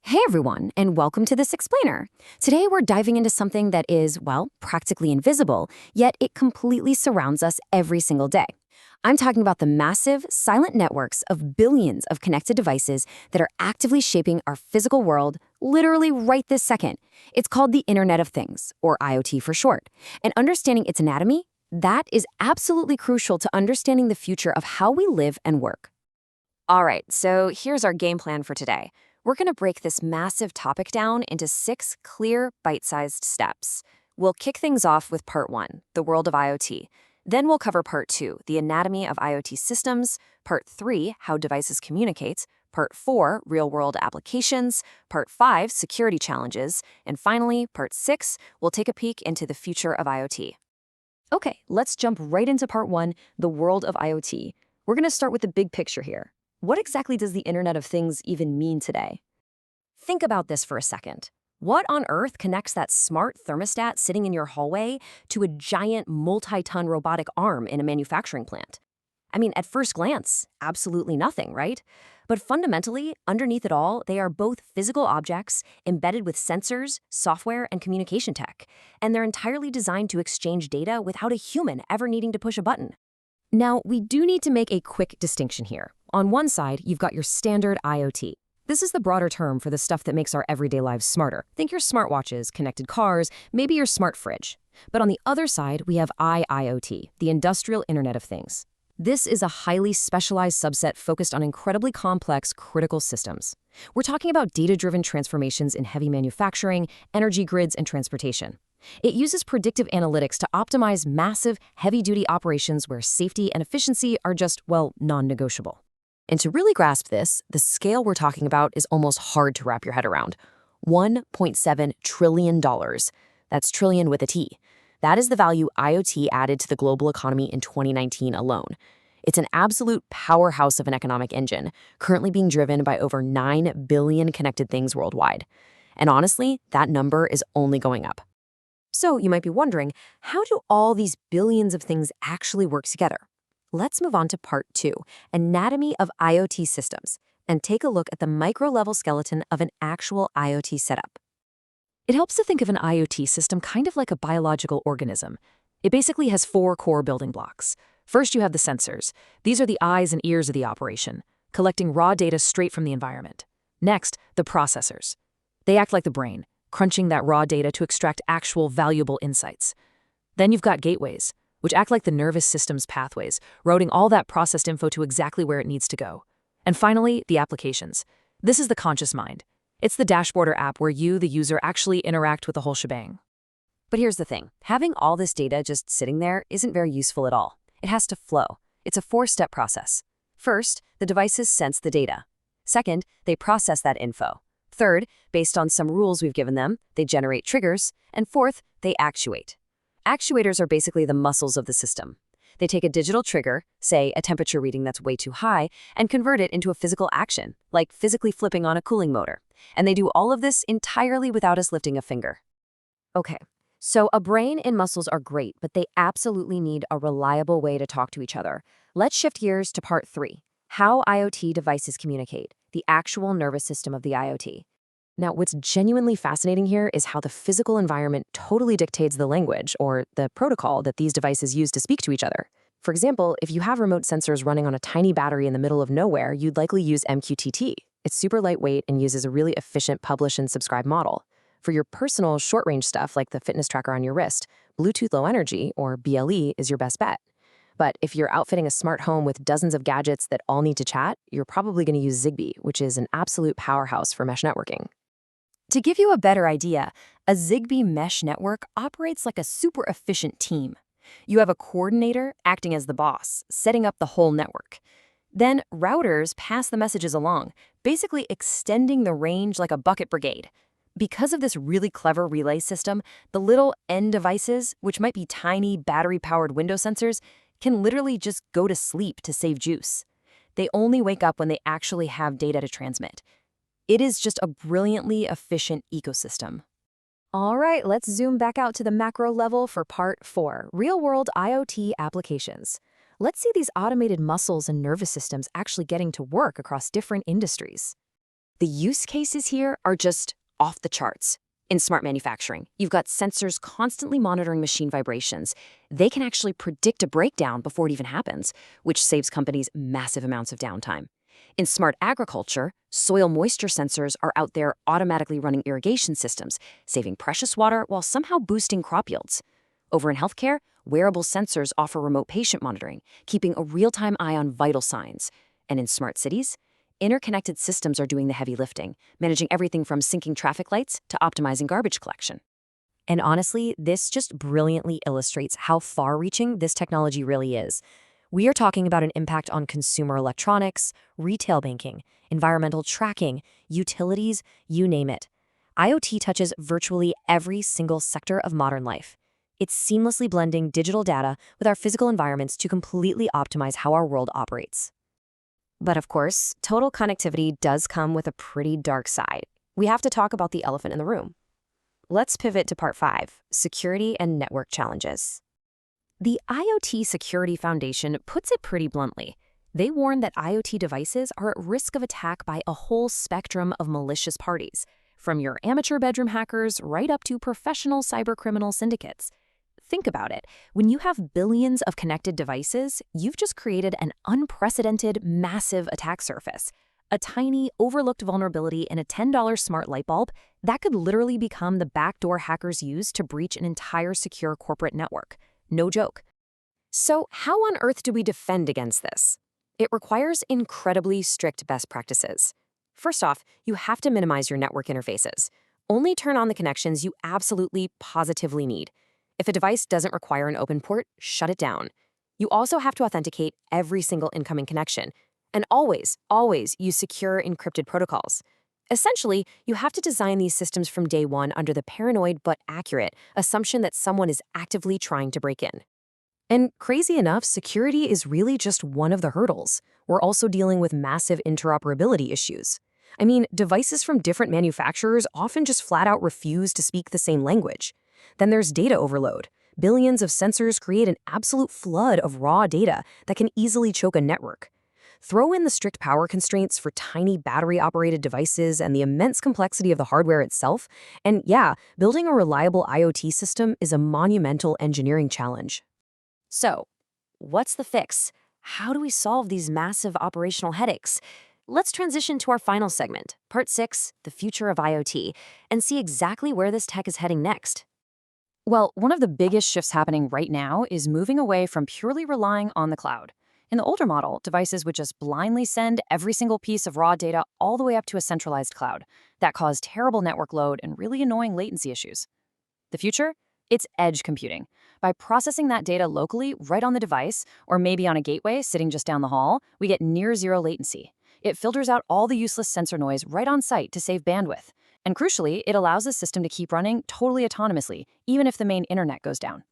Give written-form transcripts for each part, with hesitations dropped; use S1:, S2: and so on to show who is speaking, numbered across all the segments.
S1: Hey everyone, and welcome to this explainer. Today we're diving into something that is, well, practically invisible, yet it completely surrounds us every single day. I'm talking about the massive, silent networks of billions of connected devices that are actively shaping our physical world literally right this second. It's called the Internet of Things, or IoT for short. And understanding its anatomy, that is absolutely crucial to understanding the future of how we live and work. All right, so here's our game plan for today. We're going to break this massive topic down into 6 clear, bite-sized steps. We'll kick things off with part 1, the world of IoT. Then we'll cover part 2, the anatomy of IoT systems, part 3, how devices communicate, part 4, real-world applications, part 5, security challenges, and finally, part 6, we'll take a peek into the future of IoT. Okay, let's jump right into part 1, the world of IoT. We're going to start with the big picture here. What exactly does the Internet of Things even mean today? Think about this for a second. What on earth connects that smart thermostat sitting in your hallway to a giant multi-ton robotic arm in a manufacturing plant? I mean, at first glance, absolutely nothing, right? But fundamentally, underneath it all, they are both physical objects embedded with sensors, software, and communication tech. And they're entirely designed to exchange data without a human ever needing to push a button. Now, we do need to make a quick distinction here. On one side, you've got your standard IoT. This is the broader term for the stuff that makes our everyday lives smarter. Think your smartwatches, connected cars, maybe your smart fridge. But on the other side, we have IIoT, the Industrial Internet of Things. This is a highly specialized subset focused on incredibly complex, critical systems. We're talking about data-driven transformations in heavy manufacturing, energy grids, and transportation. It uses predictive analytics to optimize massive, heavy-duty operations where safety and efficiency are just, well, non-negotiable. And to really grasp this, the scale we're talking about is almost hard to wrap your head around. $1.7 trillion. That's trillion with a T. That is the value IoT added to the global economy in 2019 alone. It's an absolute powerhouse of an economic engine, currently being driven by over 9 billion connected things worldwide. And honestly, that number is only going up. So you might be wondering, how do all these billions of things actually work together? Let's move on to part 2, anatomy of IoT systems, and take a look at the micro-level skeleton of an actual IoT setup. It helps to think of an IoT system kind of like a biological organism. It basically has 4 core building blocks. First, you have the sensors. These are the eyes and ears of the operation, collecting raw data straight from the environment. Next, the processors. They act like the brain, crunching that raw data to extract actual valuable insights. Then you've got gateways, which act like the nervous system's pathways, routing all that processed info to exactly where it needs to go. And finally, the applications. This is the conscious mind. It's the dashboard or app where you, the user, actually interact with the whole shebang. But here's the thing. Having all this data just sitting there isn't very useful at all. It has to flow. It's a 4-step process. First, the devices sense the data. Second, they process that info. Third, based on some rules we've given them, they generate triggers. And fourth, they actuate. Actuators are basically the muscles of the system. They take a digital trigger, say a temperature reading that's way too high, and convert it into a physical action, like physically flipping on a cooling motor. And they do all of this entirely without us lifting a finger. Okay, so a brain and muscles are great, but they absolutely need a reliable way to talk to each other. Let's shift gears to part 3, how IoT devices communicate, the actual nervous system of the IoT. Now, what's genuinely fascinating here is how the physical environment totally dictates the language, or the protocol that these devices use to speak to each other. For example, if you have remote sensors running on a tiny battery in the middle of nowhere, you'd likely use MQTT. It's super lightweight and uses a really efficient publish and subscribe model. For your personal short-range stuff, like the fitness tracker on your wrist, Bluetooth Low Energy, or BLE, is your best bet. But if you're outfitting a smart home with dozens of gadgets that all need to chat, you're probably going to use Zigbee, which is an absolute powerhouse for mesh networking. To give you a better idea, a Zigbee mesh network operates like a super efficient team. You have a coordinator acting as the boss, setting up the whole network. Then routers pass the messages along, basically extending the range like a bucket brigade. Because of this really clever relay system, the little end devices, which might be tiny battery-powered window sensors, can literally just go to sleep to save juice. They only wake up when they actually have data to transmit. It is just a brilliantly efficient ecosystem. All right, let's zoom back out to the macro level for part 4, real-world IoT applications. Let's see these automated muscles and nervous systems actually getting to work across different industries. The use cases here are just off the charts. In smart manufacturing, you've got sensors constantly monitoring machine vibrations. They can actually predict a breakdown before it even happens, which saves companies massive amounts of downtime. In smart agriculture, soil moisture sensors are out there automatically running irrigation systems, saving precious water while somehow boosting crop yields. Over in healthcare, wearable sensors offer remote patient monitoring, keeping a real-time eye on vital signs. And in smart cities, interconnected systems are doing the heavy lifting, managing everything from syncing traffic lights to optimizing garbage collection. And honestly, this just brilliantly illustrates how far-reaching this technology really is. We are talking about an impact on consumer electronics, retail banking, environmental tracking, utilities, you name it. IoT touches virtually every single sector of modern life. It's seamlessly blending digital data with our physical environments to completely optimize how our world operates. But of course, total connectivity does come with a pretty dark side. We have to talk about the elephant in the room. Let's pivot to part 5, security and network challenges. The IoT Security Foundation puts it pretty bluntly. They warn that IoT devices are at risk of attack by a whole spectrum of malicious parties, from your amateur bedroom hackers right up to professional cybercriminal syndicates. Think about it. When you have billions of connected devices, you've just created an unprecedented, massive attack surface. A tiny, overlooked vulnerability in a $10 smart light bulb that could literally become the backdoor hackers use to breach an entire secure corporate network. No joke. So how on earth do we defend against this? It requires incredibly strict best practices. First off, you have to minimize your network interfaces. Only turn on the connections you absolutely, positively need. If a device doesn't require an open port, shut it down. You also have to authenticate every single incoming connection. And always use secure encrypted protocols. Essentially, you have to design these systems from day one under the paranoid but accurate assumption that someone is actively trying to break in. And crazy enough, security is really just one of the hurdles. We're also dealing with massive interoperability issues. I mean, devices from different manufacturers often just flat out refuse to speak the same language. Then there's data overload. Billions of sensors create an absolute flood of raw data that can easily choke a network. Throw in the strict power constraints for tiny battery-operated devices and the immense complexity of the hardware itself, and yeah, building a reliable IoT system is a monumental engineering challenge. So, what's the fix? How do we solve these massive operational headaches? Let's transition to our final segment, Part 6, the future of IoT, and see exactly where this tech is heading next. Well, one of the biggest shifts happening right now is moving away from purely relying on the cloud. In the older model, devices would just blindly send every single piece of raw data all the way up to a centralized cloud. That caused terrible network load and really annoying latency issues. The future? It's edge computing. By processing that data locally right on the device, or maybe on a gateway sitting just down the hall, we get near zero latency. It filters out all the useless sensor noise right on site to save bandwidth. And crucially, it allows the system to keep running totally autonomously, even if the main internet goes down.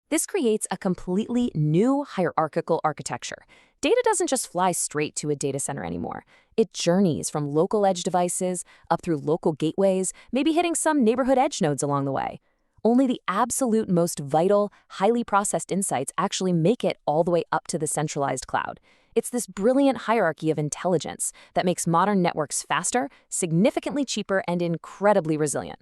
S1: This creates a completely new hierarchical architecture. Data doesn't just fly straight to a data center anymore. It journeys from local edge devices up through local gateways, maybe hitting some neighborhood edge nodes along the way. Only the absolute most vital, highly processed insights actually make it all the way up to the centralized cloud. It's this brilliant hierarchy of intelligence that makes modern networks faster, significantly cheaper, and incredibly resilient.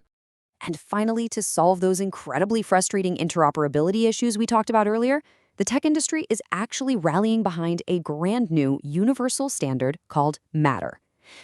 S1: And finally, to solve those incredibly frustrating interoperability issues we talked about earlier, the tech industry is actually rallying behind a brand new universal standard called Matter.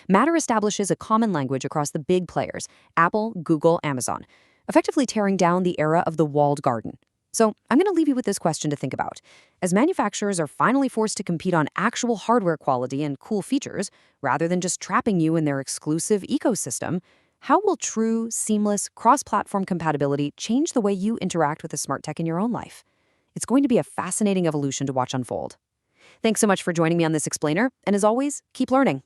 S1: Matter establishes a common language across the big players, Apple, Google, Amazon, effectively tearing down the era of the walled garden. So I'm going to leave you with this question to think about. As manufacturers are finally forced to compete on actual hardware quality and cool features, rather than just trapping you in their exclusive ecosystem, how will true, seamless, cross-platform compatibility change the way you interact with the smart tech in your own life? It's going to be a fascinating evolution to watch unfold. Thanks so much for joining me on this explainer, and as always, keep learning.